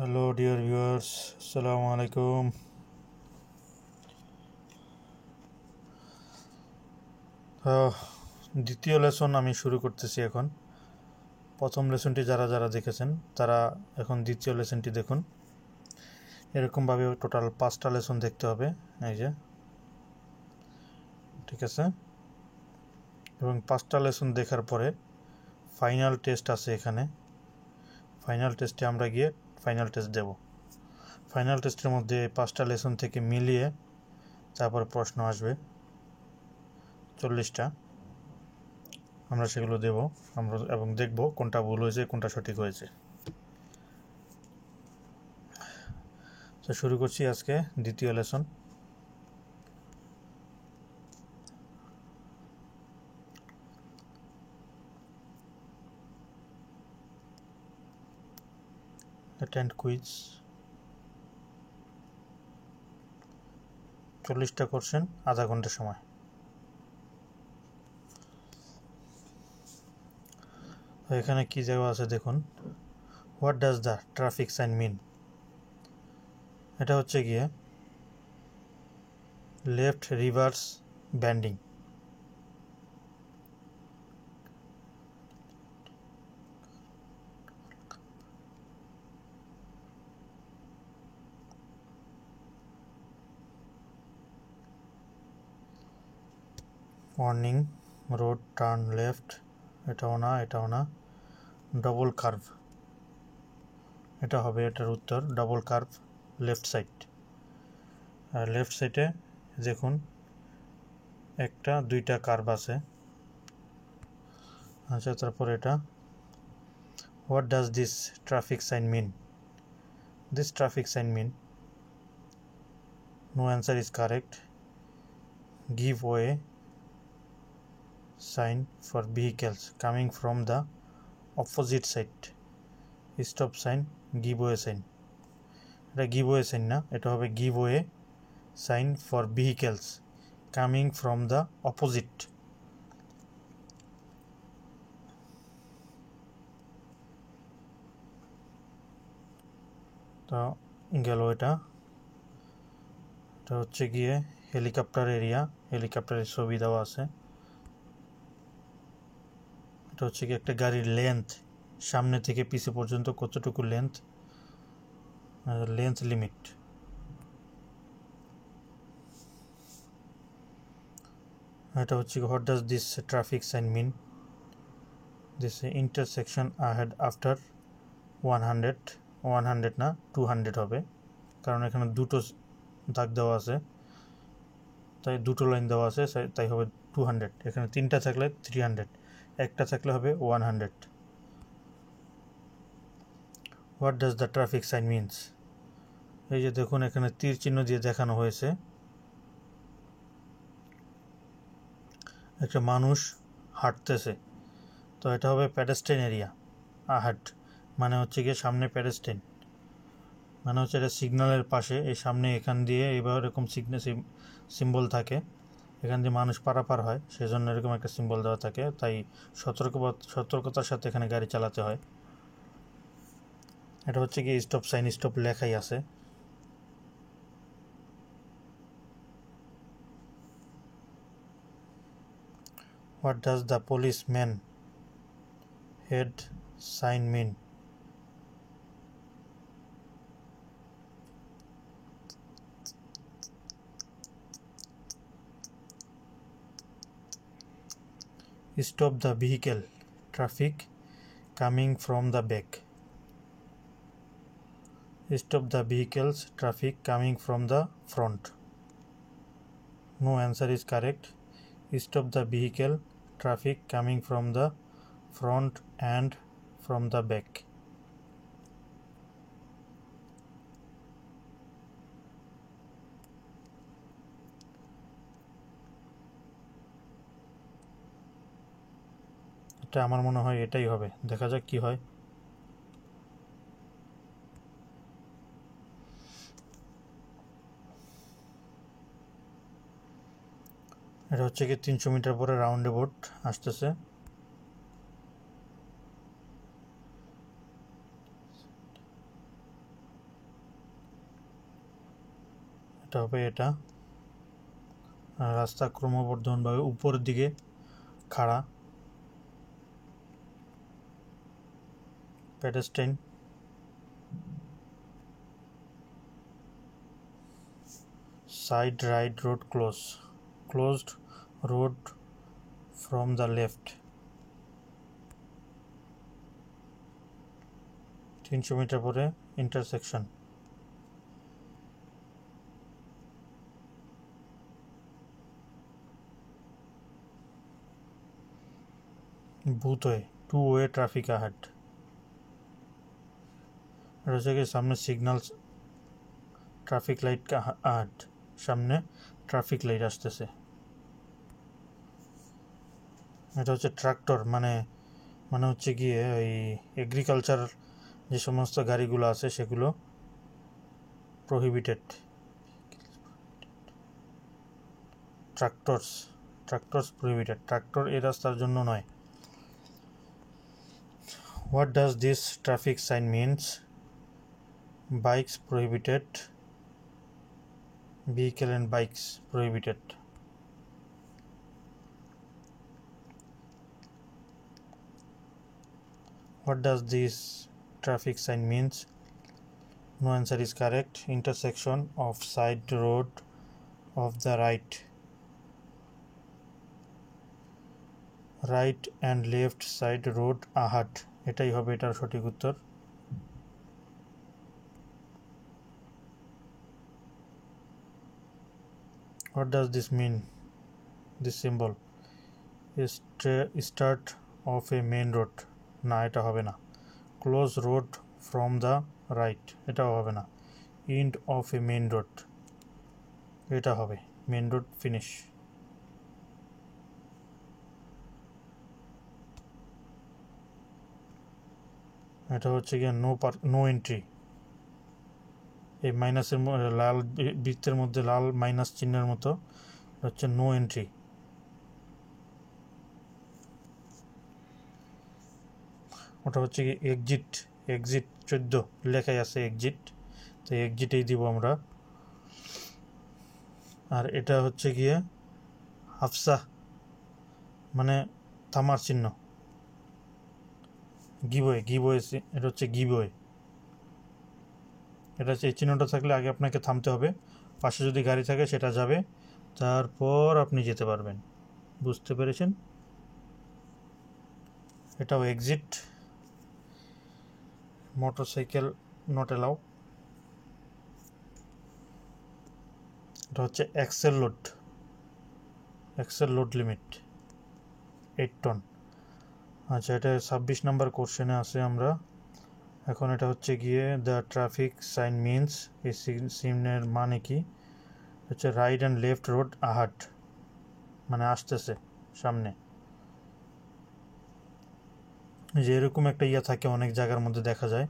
Hello dear viewers, আসসালামু আলাইকুম। দ্বিতীয় লেসন আমি শুরু করতেছি এখন। প্রথম লেসনটি যারা যারা দেখেছেন তারা এখন দ্বিতীয় লেসনটি দেখুন। এরকমভাবে টোটাল 5টা লেসন দেখতে হবে, এই যে, ঠিক আছে। এবং 5টা লেসন দেখার পরে ফাইনাল টেস্ট আছে এখানে। ফাইনাল টেস্টে আমরা গিয়ে ফাইনাল টেস্ট দেব। ফাইনাল টেস্টের মধ্যে 5টা লেসন থেকে মিলিয়ে তারপর প্রশ্ন আসবে 40টা। আমরা সেগুলো দেব এবং দেখব কোনটা ভুল হয়েছে কোনটা সঠিক হয়েছে। তো শুরু করছি আজকে দ্বিতীয় লেসন। অ্যাটেন্ড কুইজ, 40টা কোশ্চেন, আধা ঘন্টা সময়। তো এখানে কি দেওয়া আছে দেখুন। What does the traffic sign mean? এটা হচ্ছে গিয়ে left reverse bending. Warning, road turn left, এটাও না এটাও না। ডবল কার্ভ, এটা হবে এটার উত্তর। Double curve left side. আর লেফট সাইডে দেখুন একটা দুইটা কার্ভ আছে। আচ্ছা, তারপর এটা what does this traffic sign mean? This traffic sign mean, no answer is correct. Give way sign for vehicles coming from the opposite side. Stop sign, give way sign. এটা give way sign না, এটা হবে give way sign for vehicles coming from the opposite. তো গেল এটা হচ্ছে গিয়ে helicopter area, হেলিকপ্টারের ছবি দেওয়া আছে। এটা হচ্ছে কি একটা গাড়ির লেন্থ, সামনে থেকে পিছে পর্যন্ত কতটুকু লেন্থ লিমিট। এটা হচ্ছে what does this traffic sign mean? This intersection ahead after 100 না 200 হবে, কারণ এখানে দুটো দাগ দেওয়া আছে, তাই দুটো লাইন দেওয়া আছে, তাই হবে 200। এখানে 3টা থাকলে 300, একটা থাকলে হবে 100। What does the traffic sign means? এই যে দেখুন এখানে তীর চিহ্ন দিয়ে দেখানো হয়েছে। একটা মানুষ হাঁটতেছে, তো এটা হবে প্যাডেস্ট্রিয়ান এরিয়া। আহাট মানে হচ্ছে গিয়ে সামনে প্যাডেস্ট্রিয়ান, মানে হচ্ছে এটা সিগন্যালের পাশে, এই সামনে এখান দিয়ে এবার এরকম সিম্বল থাকে, এখান দিয়ে মানুষ পারাপার হয়, সেজন্য এরকম একটা সিম্বল দেওয়া থাকে, তাই সতর্কতার সাথে এখানে গাড়ি চালাতে হয়। এটা হচ্ছে কি স্টপ সাইন, স্টপ লেখাই আছে। What does the policeman head sign mean? Stop the vehicle, traffic coming from the back. Stop the vehicles, traffic coming from the front. No answer is correct. Stop the vehicle, traffic coming from the front and from the back. এটা আমার মনে হয় এটাই হবে, দেখা যাক কি হয়। এটা হচ্ছে কি 300 মিটার পরে রাউন্ড অ্যাবাউট আসতেছে। এটা হবে এটা, আর রাস্তা ক্রমবর্ধমানভাবে উপরের দিকে খাড়া। Pedestrian, side right road closed road from the left. 300 metre পরে intersection. Both way, 2-way traffic ahead. এটা হচ্ছে কি সামনে সিগন্যাল, ট্রাফিক লাইট আহেড, সামনে ট্রাফিক লাইট আসতেছে। এটা হচ্ছে ট্রাক্টর, মানে হচ্ছে গিয়ে ওই এগ্রিকালচার যে সমস্ত গাড়িগুলো আছে সেগুলো প্রহিবিটেড। ট্রাক্টরস প্রহিবিটেড, ট্রাক্টর এই রাস্তার জন্য নয়। What does this traffic sign means? Bikes prohibited, vehicle and bikes prohibited. What does this traffic sign means? No answer is correct. Intersection of side road of the right and left side road আহাট, এটাই হবে এটার সঠিক উত্তর। What does this mean? This symbol is start of a main road, না এটা হবে না। Close road from the right, এটাও হবে না। End of a main road, এটা হবে মেন রোড ফিনিশ। এটা হচ্ছে গিয়ে নো এন্ট্রি। এই মাইনাসের লাল বৃত্তের মধ্যে লাল মাইনাস চিহ্নের মতো হচ্ছে নো এন্ট্রি। ওটা হচ্ছে কি এক্সিট। 14 লেখাই আছে এক্সিট, তো এক্সিটেই দিব আমরা। আর এটা হচ্ছে গিয়ে হাফসা, মানে থামার চিহ্ন। গিবওয়ে, এটা হচ্ছে গিবওয়ে। এটা হচ্ছে এই চিহ্নটা থাকলে আগে আপনাকে থামতে হবে, পাশে যদি গাড়ি থাকে সেটা যাবে, তারপর আপনি যেতে পারবেন। বুঝতে পেরেছেন? এটাও এক্সিট। Motorcycle not allow. এটা হচ্ছে এক্সেল লোড লিমিট 8 টন। আচ্ছা, এটা 26 নাম্বার কোশ্চেনে আছে আমরা এখন। এটা হচ্ছে গিয়ে দ্য ট্রাফিক সাইন মিনস, এই সিগন্যালের মানে কি? হচ্ছে রাইট অ্যান্ড লেফট রোড আহাট, মানে আসতেছে সামনে। যে এরকম একটা ইয়ে থাকে অনেক জায়গার মধ্যে দেখা যায়।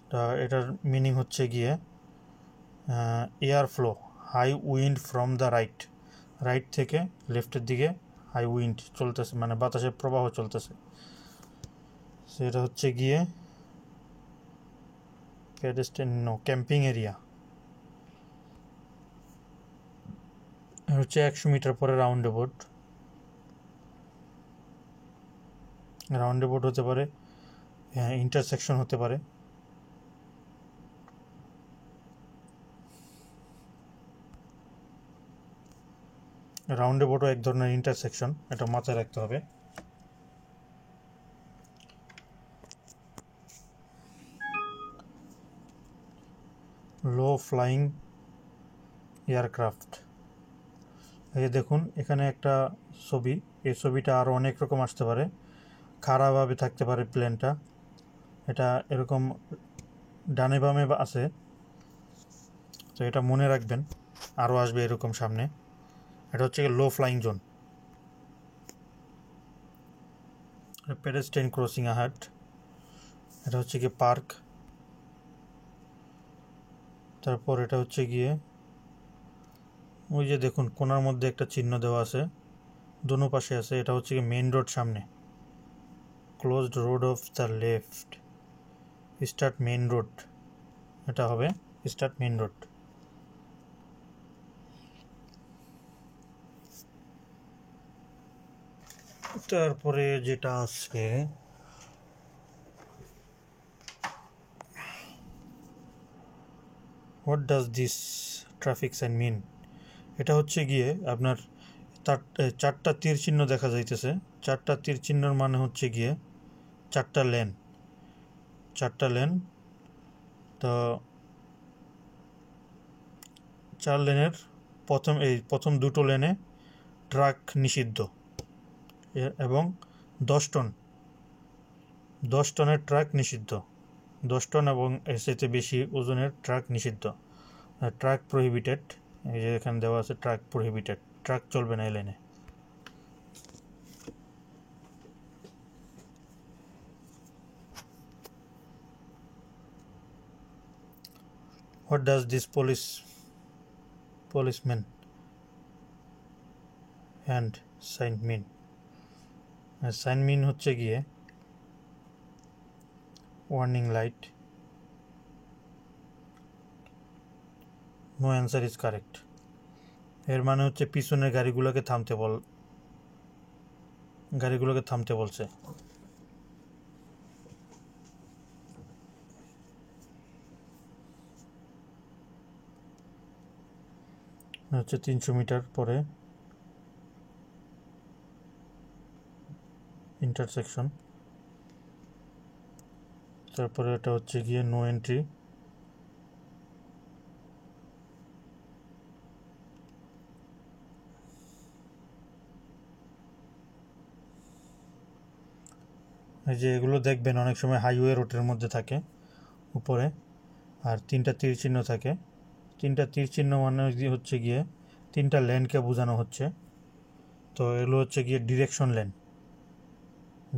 তা এটার মিনিং হচ্ছে গিয়ে air flow high wind from the right থেকে লেফটের দিকে হাই উইন্ড চলতেছে, মানে বাতাসের প্রবাহ চলতেছে। সেটা হচ্ছে গিয়ে ক্যাম্পিং এরিয়া। হচ্ছে 100 মিটার পরে রাউন্ড অ্যাবাউট হতে পারে, ইন্টারসেকশন হতে পারে। রাউন্ড অ্যাবাউটও এক ধরনের ইন্টারসেকশন, এটা মাথায় রাখতে হবে। লো ফ্লাইং এয়ারক্রাফট। এই দেখুন এখানে একটা ছবি, এই ছবিটা আরও অনেক রকম আসতে পারে, খাড়াভাবে থাকতে পারে প্লেনটা, এটা এরকম ডানে বামে আছে, তো এটা মনে রাখবেন, আরও আসবে এরকম সামনে। এটা হচ্ছে লো ফ্লাইং জোন। পেডেস্ট্রিয়ান ক্রসিং আহাট, এটা হচ্ছে গিয়ে পার্ক। তারপর এটা হচ্ছে গিয়ে ওই যে দেখুন কোনার মধ্যে একটা চিহ্ন দেওয়া আছে, দোনো পাশে আছে, এটা হচ্ছে গিয়ে মেইন রোড সামনে। Closed road of the left, start main road, এটা হবে স্টার্ট মেইন রোড। তারপরে যেটা আছে what does this traffic sign mean, এটা হচ্ছে গিয়ে আপনার চারটা তীর চিহ্ন দেখা যাইতেছে। চারটা তীর চিহ্নর মানে হচ্ছে গিয়ে চারটা লেন। তো 4 লেনের প্রথম দুটো লেনে ট্রাক নিষিদ্ধ এবং 10 টনের ট্রাক নিষিদ্ধ, 10 টন এবং এর চাইতে বেশি ওজনের ট্রাক নিষিদ্ধ। ট্রাক প্রহিবিটেড, এই যে এখানে দেওয়া আছে ট্রাক প্রহিবিটেড, ট্রাক চলবে না এই লাইনে। What does this policeman and sign mean? Sign mean হচ্ছে গিয়ে warning light. No answer is correct. এর মানে হচ্ছে পিছনের গাড়িগুলোকে থামতে বলছে। হচ্ছে 300 মিটার পরে ইন্টারসেকশন। তারপরে এটা হচ্ছে গিয়ে নো এন্ট্রি। এই যে এগুলো দেখবেন অনেক সময় হাইওয়ে রোডের মধ্যে থাকে উপরে, আর 3টা তীর চিহ্ন থাকে। 3টা তীর চিহ্ন মানে হচ্ছে গিয়ে 3টা লেনকে বোঝানো হচ্ছে। তো এগুলো হচ্ছে গিয়ে direction lane,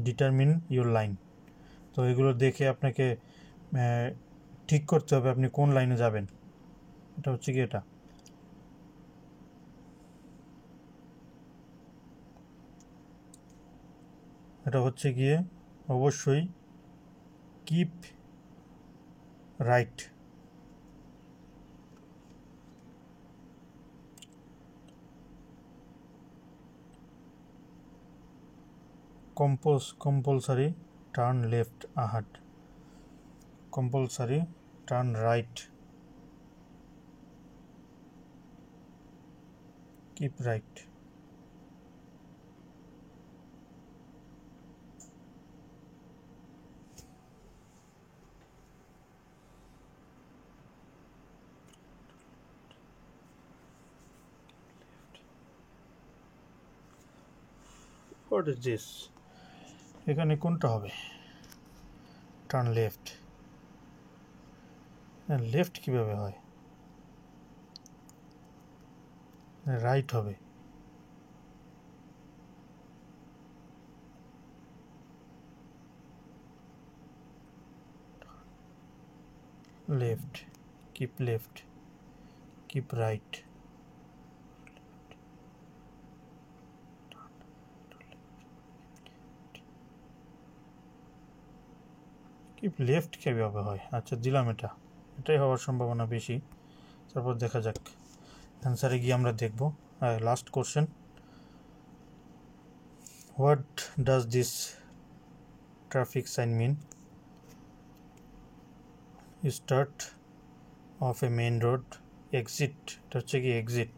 determine your line. তো এগুলো দেখে আপনাকে ঠিক করতে হবে আপনি কোন লাইনে যাবেন। এটা হচ্ছে কি, এটা হচ্ছে গিয়ে অবশ্যই keep right. compulsory turn left ahead, compulsory turn right, keep right. What is this? এখানে কোনটা হবে? Turn left. লেফট কিভাবে হয়? রাইট হবে। Left, keep left, keep right. Keep left কীভাবে হয়? আচ্ছা দিলাম, এটাই হওয়ার সম্ভাবনা বেশি। তারপর দেখা যাক, অ্যান্সারে গিয়ে আমরা দেখব। Last question, what does this traffic sign mean? Start of a main road, exit, এটা হচ্ছে কি এক্সিট।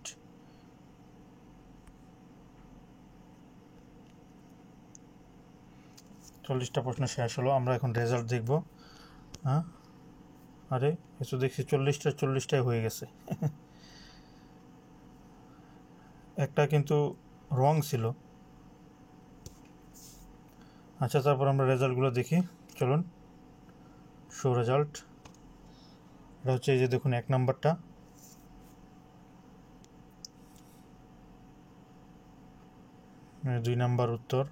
চল্লিশটা প্রশ্ন শেষ হলো। আমরা এখন রেজাল্ট দেখব। আরে এসে দেখছি 40টায় হয়ে গেছে। একটা কিন্তু রং ছিল। আচ্ছা, তারপর আমরা রেজাল্টগুলো দেখি। চলুন, শো রেজাল্ট। এটা হচ্ছে এই যে দেখুন 1 নাম্বারটা, দুই নাম্বার উত্তর।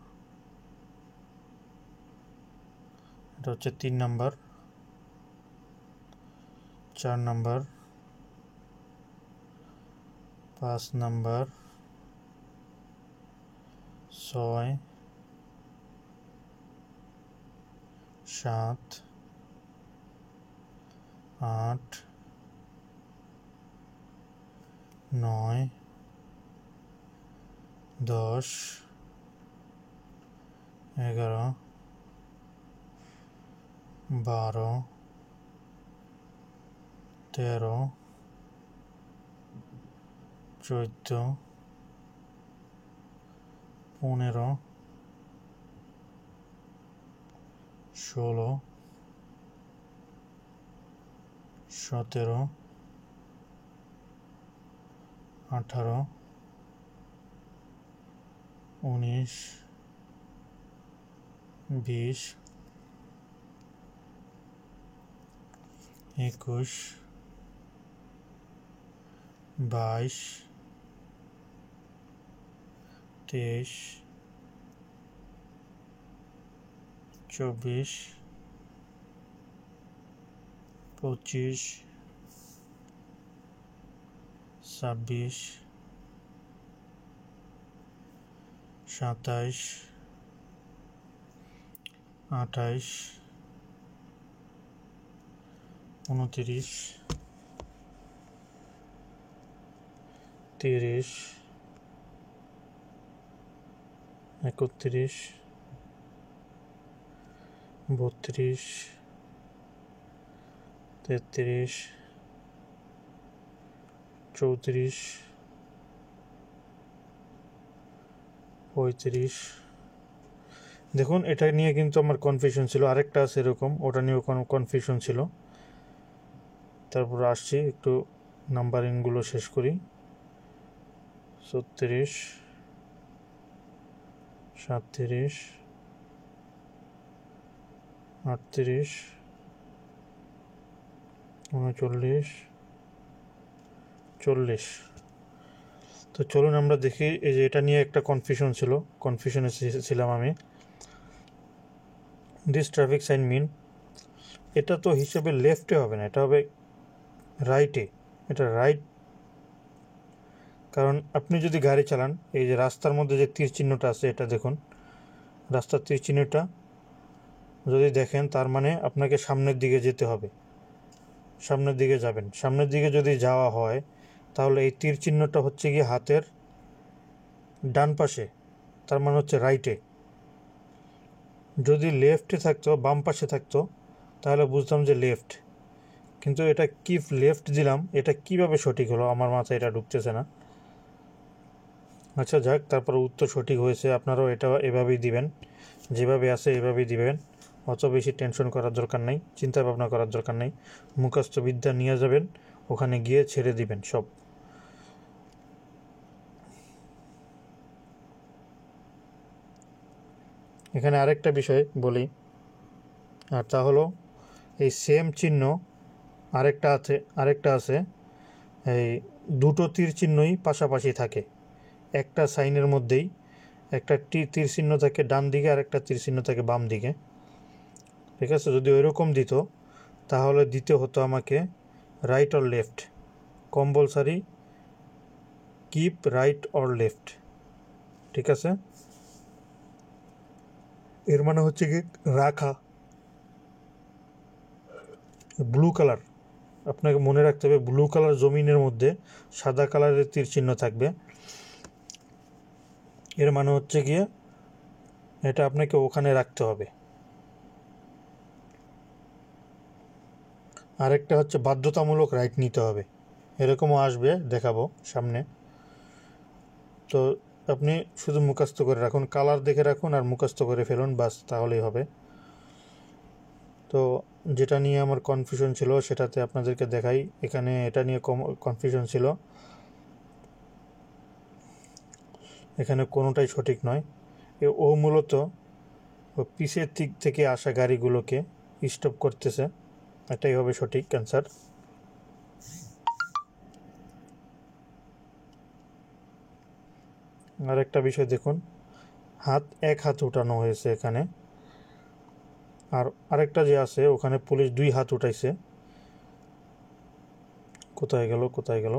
এটা হচ্ছে 3 নাম্বার, 4 নাম্বার, 5 নাম্বার, 6, 7, 8, 9, 10, 11, 12, 13, 14, 15, 16, 17, 18, 19, 20, 21, 22, 23, 24, 25, 26, 27, 28, 29, 30, 31, 32, 33, 34, 35। দেখুন এটা নিয়ে কিন্তু আমার কনফিউশন ছিল, আরেকটা আছে এরকম, ওটা নিয়েও কনফিউশন ছিল। তারপর আসছি একটু নাম্বারিংগুলো শেষ করি। 36, 37, 38, 39, 40। তো চলুন আমরা দেখি, এই যে এটা নিয়ে একটা কনফিউশনে ছিলাম আমি। দিস ট্রাফিক সাইন মিন, এটা তো হিসেবে লেফটে হবে না, এটা হবে রাইটে। এটা রাইট, কারণ আপনি যদি গাড়ি চালান, এই যে রাস্তার মধ্যে যে তীর চিহ্নটা আছে, এটা দেখুন, রাস্তার তীর চিহ্নটা যদি দেখেন, তার মানে আপনাকে সামনের দিকে যেতে হবে, সামনের দিকে যাবেন। সামনের দিকে যদি যাওয়া হয়, তাহলে এই তীর চিহ্নটা হচ্ছে গিয়ে হাতের ডান পাশে, তার মানে হচ্ছে রাইটে। যদি লেফটে থাকতো, বাম পাশে থাকতো, তাহলে বুঝতাম যে লেফট। কিন্তু এটা কি লেফট দিলাম, এটা কিভাবে সঠিক হলো আমার মাথায় এটা ঢুকতেছে না। আচ্ছা যাক, তারপর উত্তর সঠিক হয়েছে। আপনারাও এটা এভাবেই দিবেন, যেভাবে আছে এভাবেই দিবেন, অত বেশি টেনশন করার দরকার নেই, চিন্তা ভাবনা করার দরকার নেই। মুখস্থ বিদ্যা নিয়ে যাবেন, ওখানে গিয়ে ছেড়ে দিবেন সব। এখানে আরেকটা বিষয় বলি, আর তা হলো এই সেম চিহ্ন আরেকটা আছে, এই দুটো তীর চিহ্নই পাশাপাশি থাকে একটা সাইনের মধ্যেই। একটা তীর চিহ্ন থাকে ডান দিকে, আর একটা তীর চিহ্ন থাকে বাম দিকে, ঠিক আছে? যদি ওইরকম দিত, তাহলে দিতে হতো আমাকে right or left, compulsory keep right or left, ঠিক আছে? এর মানে হচ্ছে কি রাখা, ব্লু কালার, আপনাকে মনে রাখতে হবে ব্লু কালার জমিনের মধ্যে সাদা কালারের তীর চিহ্ন থাকবে। এর মানে হচ্ছে গিয়ে এটা আপনাকে ওখানে রাখতে হবে। আরেকটা হচ্ছে বাধ্যতামূলক রাইট নিতে হবে, এরকমও আসবে, দেখাবো সামনে। তো আপনি শুধু মুখস্থ করে রাখুন, কালার দেখে রাখুন আর মুখস্থ করে ফেলুন, বাস, তাহলেই হবে। তো যেটা নিয়ে আমার কনফিউশন ছিল সেটাতে আপনাদেরকে দেখাই। এখানে এটা নিয়ে কনফিউশন ছিল, এখানে কোনোটাই সঠিক নয়। ও মূলত পিছের দিক থেকে আসা গাড়িগুলোকে স্টপ করতেছে, এটাই হবে সঠিক অ্যান্সার। আর একটা বিষয় দেখুন, এক হাত উঠানো হয়েছে এখানে, আর আরেকটা যে আছে ওখানে পুলিশ 2 হাত উঠাইছে। কোথায় গেল